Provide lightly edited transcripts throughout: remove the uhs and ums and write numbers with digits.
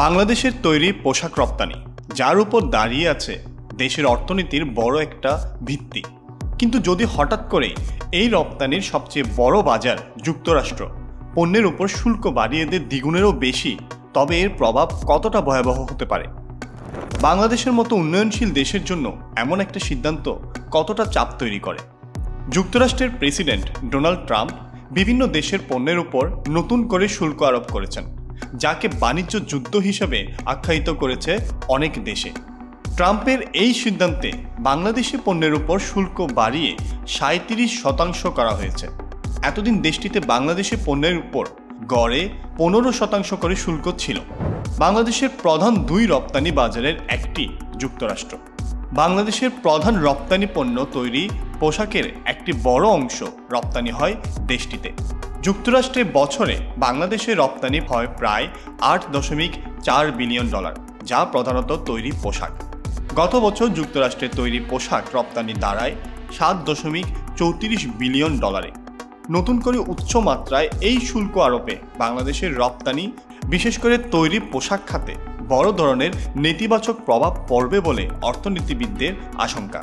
বাংলাদেশের তৈরি পোশাক রপ্তানি, যার উপর দাঁড়িয়ে আছে দেশের অর্থনীতির বড় একটা ভিত্তি। কিন্তু যদি হঠাৎ করে এই রপ্তানির সবচেয়ে বড় বাজার যুক্তরাষ্ট্র পণ্যের উপর শুল্ক বাড়িয়ে দেয় দ্বিগুণেরও বেশি, তবে এর প্রভাব কতটা ভয়াবহ হতে পারে? বাংলাদেশের মতো উন্নয়নশীল দেশের জন্য এমন একটা সিদ্ধান্ত কতটা চাপ তৈরি করে? যুক্তরাষ্ট্রের প্রেসিডেন্ট ডোনাল্ড ট্রাম্প বিভিন্ন দেশের পণ্যের উপর নতুন করে শুল্ক আরোপ করেছেন, যাকে বাণিজ্য যুদ্ধ হিসেবে আখ্যায়িত করেছে অনেক দেশে। ট্রাম্পের এই সিদ্ধান্তে বাংলাদেশি পণ্যের উপর শুল্ক বাড়িয়ে 37% করা হয়েছে। এতদিন দেশটিতে বাংলাদেশি পণ্যের উপর গড়ে 15% করে শুল্ক ছিল। বাংলাদেশের প্রধান দুই রপ্তানি বাজারের একটি যুক্তরাষ্ট্র। বাংলাদেশের প্রধান রপ্তানি পণ্য তৈরি পোশাকের একটি বড় অংশ রপ্তানি হয় দেশটিতে। যুক্তরাষ্ট্রে বছরে বাংলাদেশে রপ্তানি হয় প্রায় $8.4 বিলিয়ন, যা প্রধানত তৈরি পোশাক। গত বছর যুক্তরাষ্ট্রে তৈরি পোশাক রপ্তানি দাঁড়ায় $7.34 বিলিয়ন। নতুন করে উচ্চ মাত্রায় এই শুল্ক আরোপে বাংলাদেশের রপ্তানি, বিশেষ করে তৈরি পোশাক খাতে বড় ধরনের নেতিবাচক প্রভাব পড়বে বলে অর্থনীতিবিদদের আশঙ্কা।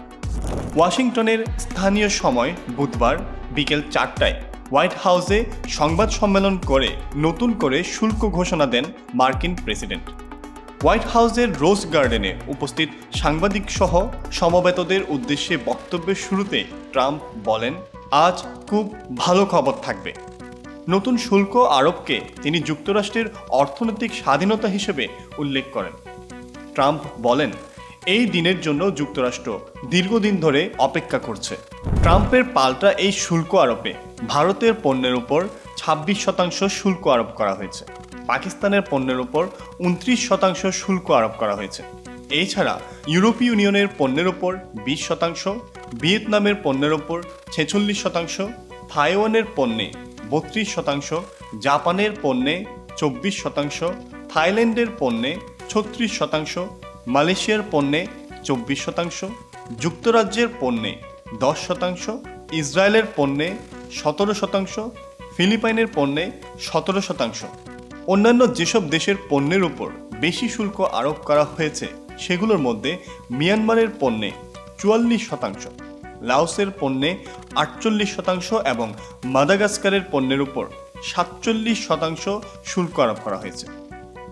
ওয়াশিংটনের স্থানীয় সময় বুধবার বিকেল 4টায় হোয়াইট হাউসে সংবাদ সম্মেলন করে নতুন করে শুল্ক ঘোষণা দেন মার্কিন প্রেসিডেন্ট। হোয়াইট হাউসের রোজ গার্ডেনে উপস্থিত সাংবাদিক সহ সমবেতদের উদ্দেশ্যে বক্তব্যের শুরুতে ট্রাম্প বলেন, আজ খুব ভালো খবর থাকবে। নতুন শুল্ক আরোপকে তিনি যুক্তরাষ্ট্রের অর্থনৈতিক স্বাধীনতা হিসেবে উল্লেখ করেন। ট্রাম্প বলেন, এই দিনের জন্য যুক্তরাষ্ট্র দীর্ঘদিন ধরে অপেক্ষা করছে। ট্রাম্পের পাল্টা এই শুল্ক আরোপে ভারতের পণ্যের উপর 26% শুল্ক আরোপ করা হয়েছে। পাকিস্তানের পণ্যের উপর 29% শুল্ক আরোপ করা হয়েছে। এছাড়া ইউরোপীয় ইউনিয়নের পণ্যের উপর 20%, ভিয়েতনামের পণ্যের উপর 46%, তাইওয়ানের পণ্যে 32%, জাপানের পণ্যে 24%, থাইল্যান্ডের পণ্যে 36%, মালয়েশিয়ার পণ্যে 24%, যুক্তরাজ্যের পণ্যে 10%, ইসরায়েলের পণ্যে 17%, ফিলিপাইনের পণ্যে 17%। অন্যান্য যেসব দেশের পণ্যের উপর বেশি শুল্ক আরোপ করা হয়েছে সেগুলোর মধ্যে মিয়ানমারের পণ্যে 44%, লাওসের পণ্যে 48% এবং মাদাগাস্কারের পণ্যের উপর 47% শুল্ক আরোপ করা হয়েছে।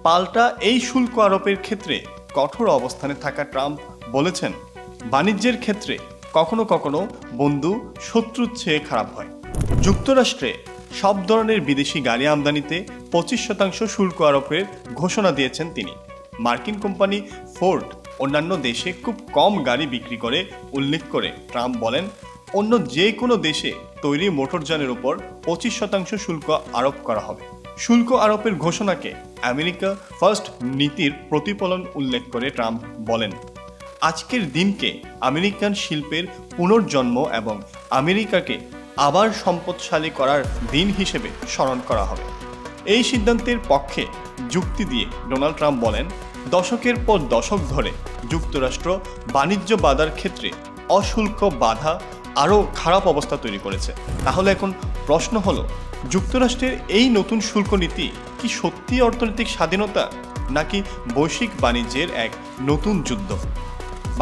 পাল্টা এই শুল্ক আরোপের ক্ষেত্রে কঠোর অবস্থানে থাকা ট্রাম্প বলেছেন, বাণিজ্যের ক্ষেত্রে কখনো কখনো বন্ধু শত্রুর চেয়ে খারাপ হয়। যুক্তরাষ্ট্রে সব ধরনের বিদেশি গাড়ি আমদানিতে 25% শুল্ক আরোপের ঘোষণা দিয়েছেন তিনি। মার্কিন কোম্পানি ফোর্ড অন্যান্য দেশে খুব কম গাড়ি বিক্রি করে উল্লেখ করে ট্রাম্প বলেন, অন্য যে কোনো দেশে তৈরি মোটরযানের উপর 25% শুল্ক আরোপ করা হবে। শুল্ক আরোপের ঘোষণাকে আমেরিকা ফার্স্ট নীতির প্রতিফলন উল্লেখ করে ট্রাম্প বলেন, আজকের দিনকে আমেরিকান শিল্পের পুনর্জন্ম এবং আমেরিকাকে আবার সম্পদশালী করার দিন হিসেবে স্মরণ করা হবে। এই সিদ্ধান্তের পক্ষে যুক্তি দিয়ে ডোনাল্ড ট্রাম্প বলেন, দশকের পর দশক ধরে যুক্তরাষ্ট্র বাণিজ্য বাধার ক্ষেত্রে অশুল্ক বাধা আরও খারাপ অবস্থা তৈরি করেছে। তাহলে এখন প্রশ্ন হলো, যুক্তরাষ্ট্রের এই নতুন শুল্ক নীতি কি সত্যি অর্থনৈতিক স্বাধীনতা, নাকি বৈশ্বিক বাণিজ্যের এক নতুন যুদ্ধ?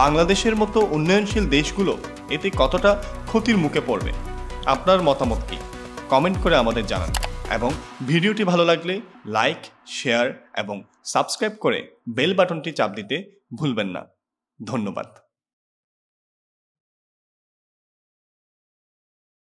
বাংলাদেশের মতো উন্নয়নশীল দেশগুলো এতে কতটা ক্ষতির মুখে পড়বে? আপনার মতামত কি? কমেন্ট করে আমাদের জানান এবং ভিডিওটি ভালো লাগলে লাইক, শেয়ার এবং সাবস্ক্রাইব করে বেল বাটনটি চাপ দিতে ভুলবেন না। ধন্যবাদ।